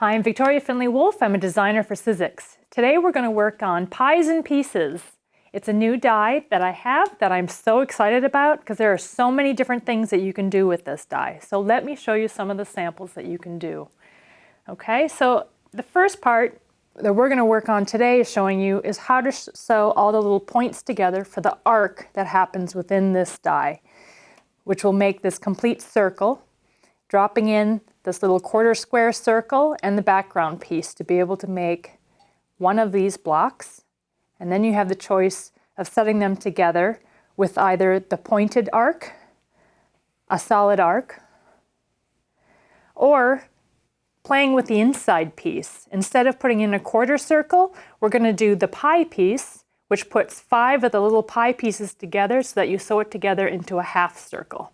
Hi, I'm Victoria Findlay Wolfe. I'm a designer for Sizzix. Today we're going to work on Pies and Pieces. It's a new die that I have that I'm so excited about because there are so many different things that you can do with this die. So let me show you some of the samples that you can do. Okay, so the first part that we're going to work on today is showing you is how to sew all the little points together for the arc that happens within this die, which will make this complete circle, dropping in this little quarter square circle and the background piece to be able to make one of these blocks. And then you have the choice of setting them together with either the pointed arc, a solid arc, or playing with the inside piece. Instead of putting in a quarter circle, we're going to do the pie piece, which puts 5 of the little pie pieces together so that you sew it together into a half circle.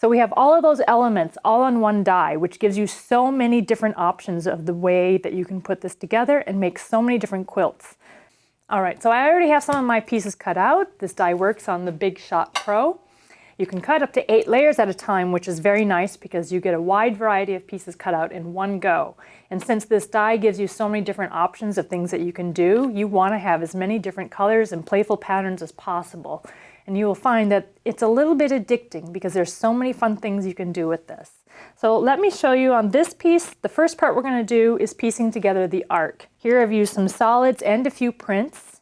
So we have all of those elements all on one die, which gives you so many different options of the way that you can put this together and make so many different quilts. All right, so I already have some of my pieces cut out. This die works on the Bigz Pro. You can cut up to 8 layers at a time, which is very nice because you get a wide variety of pieces cut out in one go. And since this die gives you so many different options of things that you can do, you want to have as many different colors and playful patterns as possible. And you will find that it's a little bit addicting because there's so many fun things you can do with this. So let me show you on this piece. The first part we're going to do is piecing together the arc. Here I've used some solids and a few prints.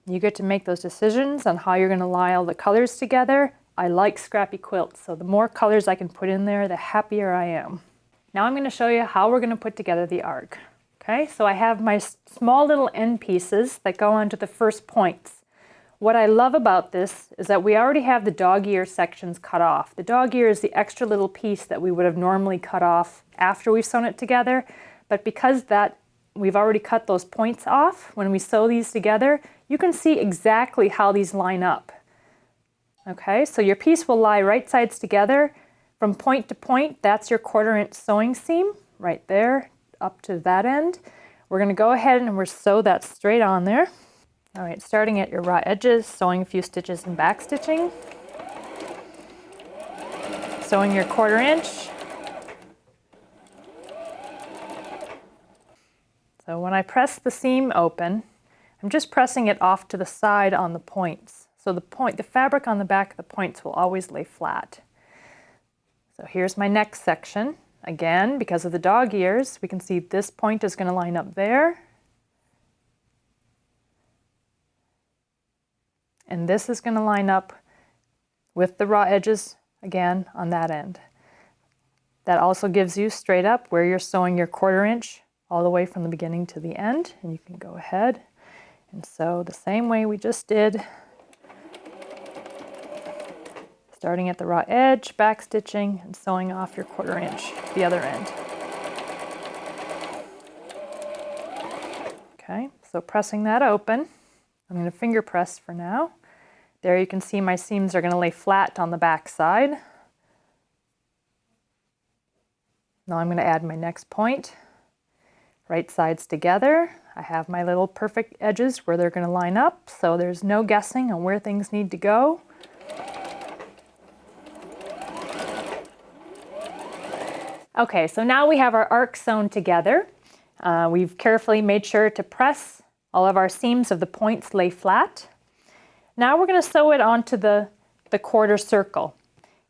You get to make those decisions on how you're going to lie all the colors together. I like scrappy quilts, so the more colors I can put in there, the happier I am. Now I'm going to show you how we're going to put together the arc. Okay, so I have my small little end pieces that go onto the first points. What I love about this is that we already have the dog ear sections cut off. The dog ear is the extra little piece that we would have normally cut off after we've sewn it together, but because we've already cut those points off, when we sew these together, you can see exactly how these line up. Okay, so your piece will lie right sides together. From point to point, that's your 1/4 inch sewing seam right there up to that end. We're going to go ahead and we'll sew that straight on there. All right, starting at your raw edges, sewing a few stitches and back stitching. Sewing your 1/4 inch. So when I press the seam open, I'm just pressing it off to the side on the points. So the fabric on the back of the points will always lay flat. So here's my next section. Again, because of the dog ears, we can see this point is going to line up there. And this is going to line up with the raw edges again on that end. That also gives you straight up where you're sewing your 1/4 inch all the way from the beginning to the end. And you can go ahead and sew the same way we just did. Starting at the raw edge, back stitching, and sewing off your 1/4 inch to the other end. Okay, so pressing that open. I'm going to finger press for now. There you can see my seams are going to lay flat on the back side. Now I'm going to add my next point. Right sides together. I have my little perfect edges where they're going to line up, so there's no guessing on where things need to go. Okay, so now we have our arc sewn together. We've carefully made sure to press all of our seams of the points lay flat. Now we're going to sew it onto the 1/4 circle.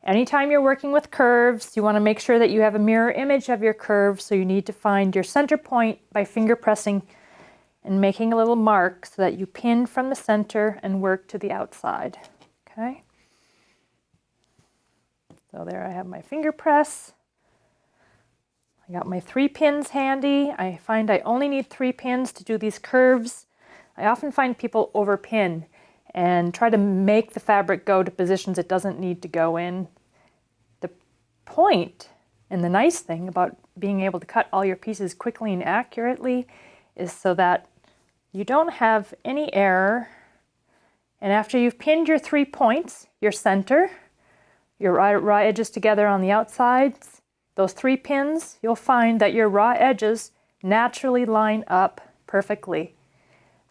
Anytime you're working with curves, you want to make sure that you have a mirror image of your curve, so you need to find your center point by finger pressing and making a little mark so that you pin from the center and work to the outside. Okay? So there I have my finger press. I got my 3 pins handy. I find I only need 3 pins to do these curves. I often find people overpin and try to make the fabric go to positions it doesn't need to go in. The point and the nice thing about being able to cut all your pieces quickly and accurately is so that you don't have any error. And after you've pinned your 3 points, your center, your raw edges together on the outsides, those 3 pins, you'll find that your raw edges naturally line up perfectly.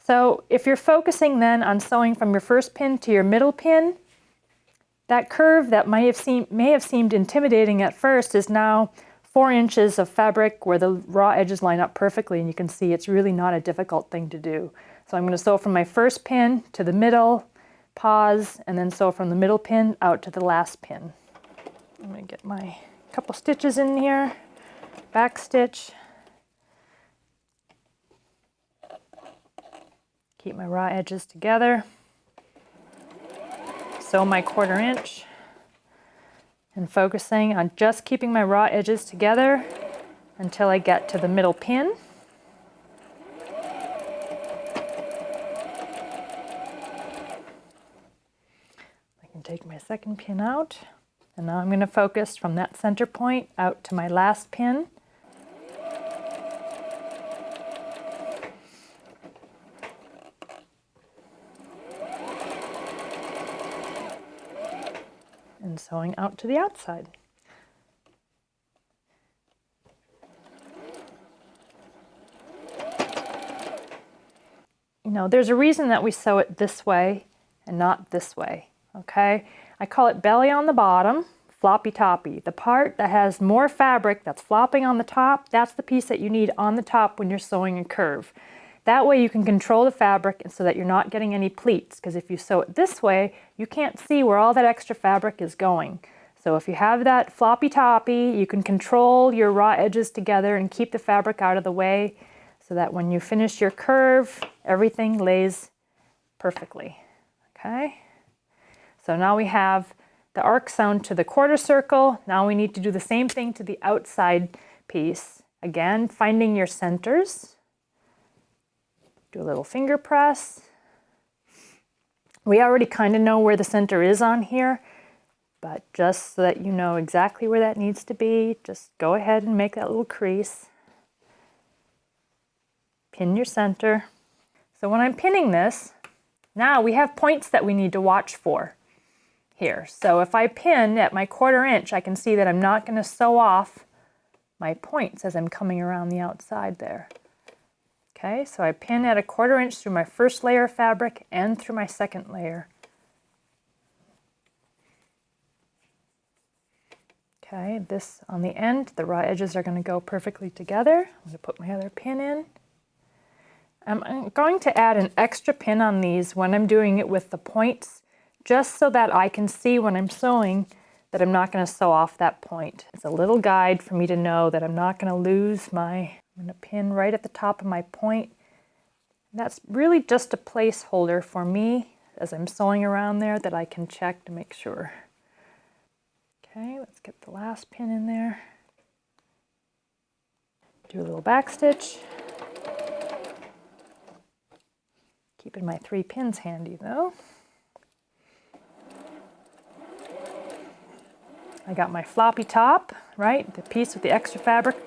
So if you're focusing then on sewing from your first pin to your middle pin, that curve that may have seemed intimidating at first is now 4 inches of fabric where the raw edges line up perfectly, and you can see it's really not a difficult thing to do. So I'm going to sew from my first pin to the middle, pause, and then sew from the middle pin out to the last pin. I'm going to get my couple stitches in here, back stitch, keep my raw edges together, sew my 1/4 inch, and focusing on just keeping my raw edges together until I get to the middle pin. I can take my second pin out, and now I'm going to focus from that center point out to my last pin. And sewing out to the outside. You know, there's a reason that we sew it this way and not this way, okay? I call it belly on the bottom, floppy toppy. The part that has more fabric that's flopping on the top, that's the piece that you need on the top when you're sewing a curve. That way you can control the fabric so that you're not getting any pleats, because if you sew it this way, you can't see where all that extra fabric is going. So if you have that floppy toppy, you can control your raw edges together and keep the fabric out of the way so that when you finish your curve, everything lays perfectly, okay? So now we have the arc sewn to the 1/4 circle. Now we need to do the same thing to the outside piece. Again, finding your centers. Do a little finger press. We already kind of know where the center is on here, but just so that you know exactly where that needs to be, just go ahead and make that little crease. Pin your center. So when I'm pinning this, now we have points that we need to watch for here. So if I pin at my 1/4 inch, I can see that I'm not going to sew off my points as I'm coming around the outside there. Okay, so I pin at a 1/4 inch through my first layer of fabric and through my second layer. Okay, this on the end, the raw edges are going to go perfectly together. I'm going to put my other pin in. I'm going to add an extra pin on these when I'm doing it with the points, just so that I can see when I'm sewing that I'm not going to sew off that point. It's a little guide for me to know that I'm not going to lose my... I'm going to pin right at the top of my point. That's really just a placeholder for me as I'm sewing around there that I can check to make sure. Okay, let's get the last pin in there. Do a little back stitch. Keeping my 3 pins handy though. I got my floppy top, right? The piece with the extra fabric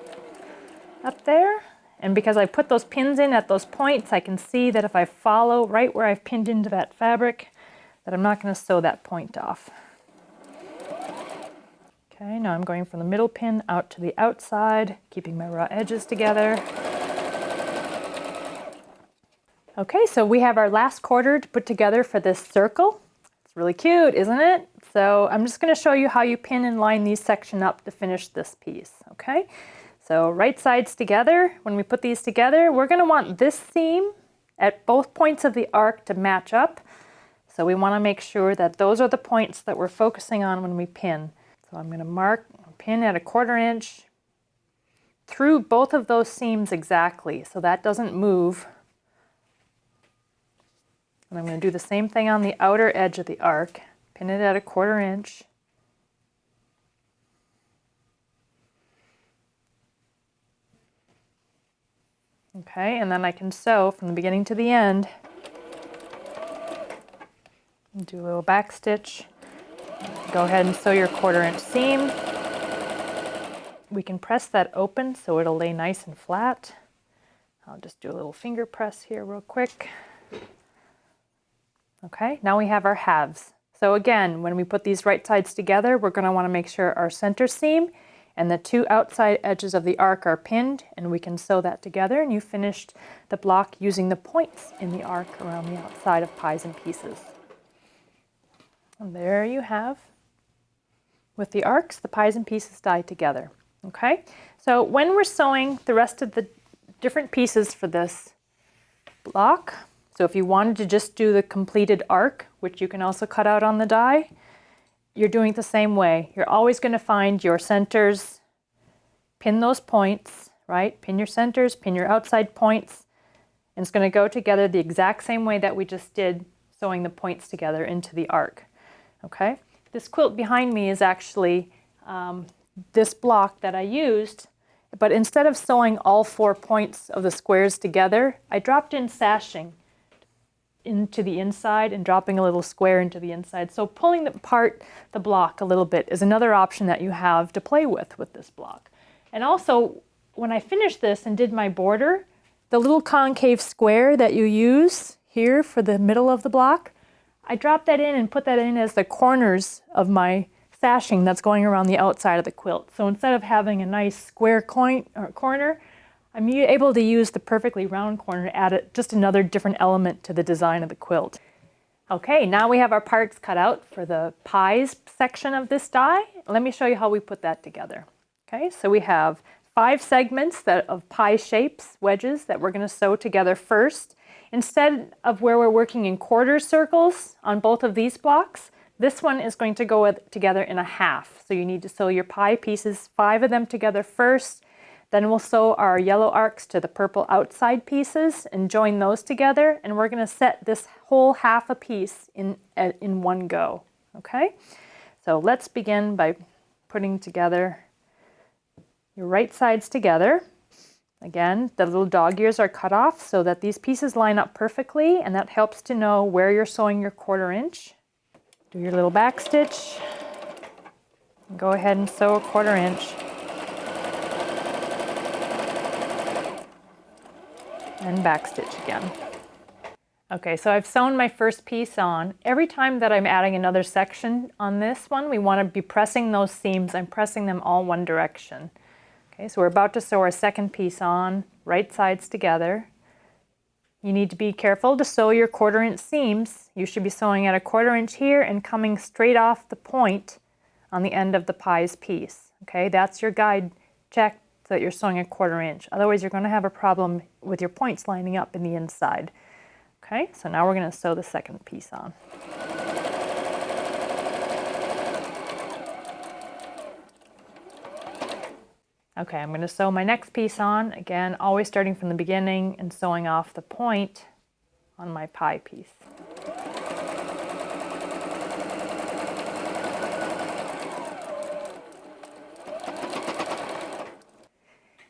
up there, and because I put those pins in at those points, I can see that if I follow right where I've pinned into that fabric, that I'm not going to sew that point off. Okay, now I'm going from the middle pin out to the outside, keeping my raw edges together. Okay, so we have our last 1/4 to put together for this circle. It's really cute, isn't it? So I'm just going to show you how you pin and line these sections up to finish this piece, okay? So right sides together, when we put these together, we're going to want this seam at both points of the arc to match up. So we want to make sure that those are the points that we're focusing on when we pin. So I'm going to mark, pin at a 1/4 inch through both of those seams exactly, so that doesn't move. And I'm going to do the same thing on the outer edge of the arc, pin it at a 1/4 inch. Okay, and then I can sew from the beginning to the end. Do a little back stitch. Go ahead and sew your 1/4 inch seam. We can press that open so it'll lay nice and flat. I'll just do a little finger press here real quick. Okay, now we have our halves. So again, when we put these right sides together, we're going to want to make sure our center seam and the 2 outside edges of the arc are pinned, and we can sew that together, and you finished the block using the points in the arc around the outside of Pies and Pieces. And there you have, with the arcs, the Pies and Pieces tied together. Okay, so when we're sewing the rest of the different pieces for this block, so if you wanted to just do the completed arc, which you can also cut out on the die, you're doing it the same way. You're always going to find your centers, pin those points, right? Pin your centers, pin your outside points, and it's going to go together the exact same way that we just did, sewing the points together into the arc. Okay, this quilt behind me is actually this block that I used, but instead of sewing all 4 points of the squares together, I dropped in sashing into the inside and dropping a little square into the inside. So pulling apart the block a little bit is another option that you have to play with this block. And also, when I finished this and did my border, the little concave square that you use here for the middle of the block, I dropped that in and put that in as the corners of my sashing that's going around the outside of the quilt. So instead of having a nice square corner, I'm able to use the perfectly round corner to add just another different element to the design of the quilt. Okay, now we have our parts cut out for the pies section of this die. Let me show you how we put that together. Okay, so we have 5 segments of pie shapes, wedges, that we're going to sew together first. Instead of where we're working in quarter circles on both of these blocks, this one is going to go together in a half. So you need to sew your pie pieces, 5 of them together first. Then we'll sew our yellow arcs to the purple outside pieces and join those together. And we're going to set this whole half a piece in one go. Okay? So let's begin by putting together your right sides together. Again, the little dog ears are cut off so that these pieces line up perfectly, and that helps to know where you're sewing your 1/4 inch. Do your little back stitch. Go ahead and sew a 1/4 inch. And back stitch again. Okay, so I've sewn my first piece on. Every time that I'm adding another section on this one, we want to be pressing those seams. I'm pressing them all one direction. Okay, so we're about to sew our second piece on, right sides together. You need to be careful to sew your 1/4 inch seams. You should be sewing at a 1/4 inch here and coming straight off the point on the end of the pies piece. Okay, that's your guide check that you're sewing a 1/4 inch. Otherwise, you're going to have a problem with your points lining up in the inside. Okay, so now we're going to sew the second piece on. Okay, I'm going to sew my next piece on, again, always starting from the beginning and sewing off the point on my pie piece.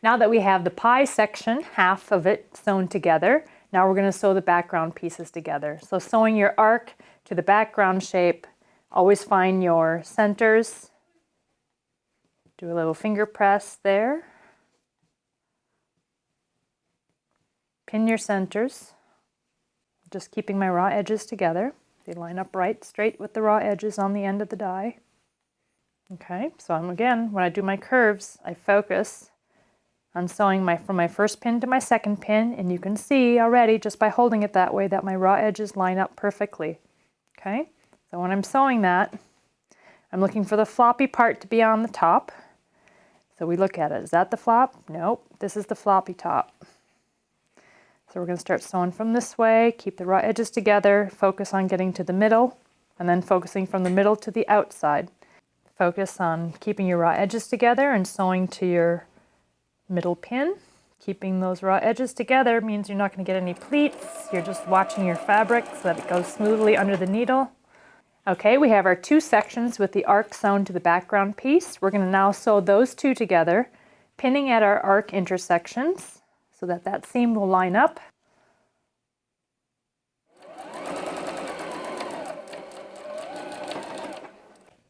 Now that we have the pie section, half of it sewn together, now we're going to sew the background pieces together. So sewing your arc to the background shape, always find your centers. Do a little finger press there. Pin your centers, just keeping my raw edges together. They line up right straight with the raw edges on the end of the die. Okay, so again, when I do my curves, I focus on sewing from my first pin to my second pin, and you can see already just by holding it that way that my raw edges line up perfectly. Okay, so when I'm sewing that, I'm looking for the floppy part to be on the top. So we look at it. Is that the flop? Nope, this is the floppy top. So we're going to start sewing from this way, keep the raw edges together, focus on getting to the middle, and then focusing from the middle to the outside. Focus on keeping your raw edges together and sewing to your middle pin. Keeping those raw edges together means you're not going to get any pleats. You're just watching your fabric so that it goes smoothly under the needle. Okay, we have our 2 sections with the arc sewn to the background piece. We're going to now sew those 2 together, pinning at our arc intersections so that that seam will line up.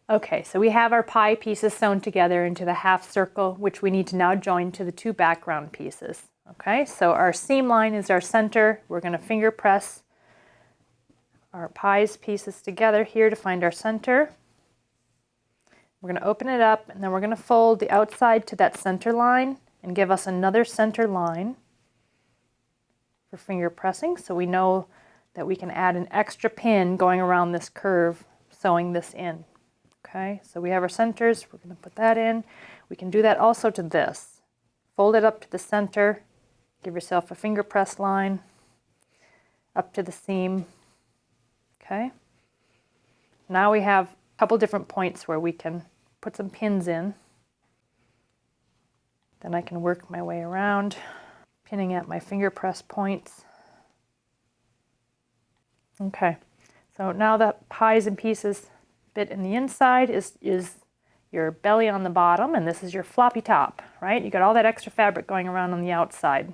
Okay, so we have our pie pieces sewn together into the half circle, which we need to now join to the 2 background pieces. Okay, so our seam line is our center. We're going to finger press our pies pieces together here to find our center. We're going to open it up, and then we're going to fold the outside to that center line and give us another center line for finger pressing, so we know that we can add an extra pin going around this curve, sewing this in. Okay, so we have our centers, we're going to put that in. We can do that also to this. Fold it up to the center, give yourself a finger press line up to the seam. Okay. Now we have a couple different points where we can put some pins in. Then I can work my way around, pinning at my finger press points. Okay, so now the pies and pieces bit in the inside is your belly on the bottom, and this is your floppy top, right? You got all that extra fabric going around on the outside.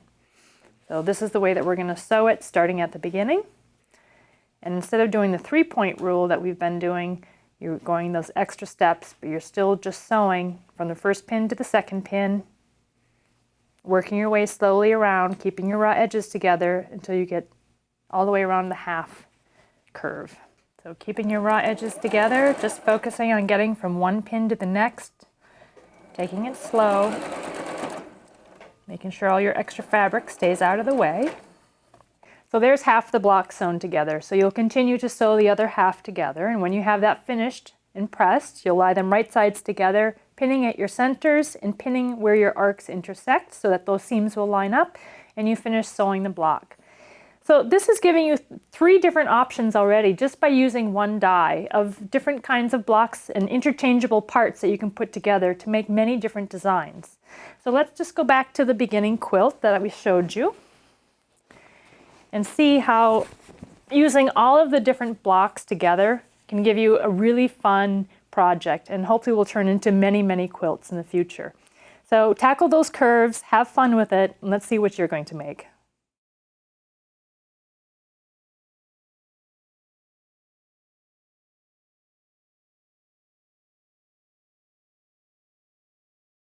So this is the way that we're going to sew it, starting at the beginning. And instead of doing the 3-point rule that we've been doing, you're going those extra steps, but you're still just sewing from the first pin to the second pin, working your way slowly around, keeping your raw edges together until you get all the way around the half curve. So keeping your raw edges together, just focusing on getting from one pin to the next, taking it slow, making sure all your extra fabric stays out of the way. So there's half the block sewn together. So you'll continue to sew the other half together, and when you have that finished and pressed, you'll lie them right sides together, pinning at your centers and pinning where your arcs intersect so that those seams will line up, and you finish sewing the block. So this is giving you 3 different options already just by using one die of different kinds of blocks and interchangeable parts that you can put together to make many different designs. So let's just go back to the beginning quilt that we showed you and see how using all of the different blocks together can give you a really fun project, and hopefully will turn into many, many quilts in the future. So tackle those curves, have fun with it, and let's see what you're going to make.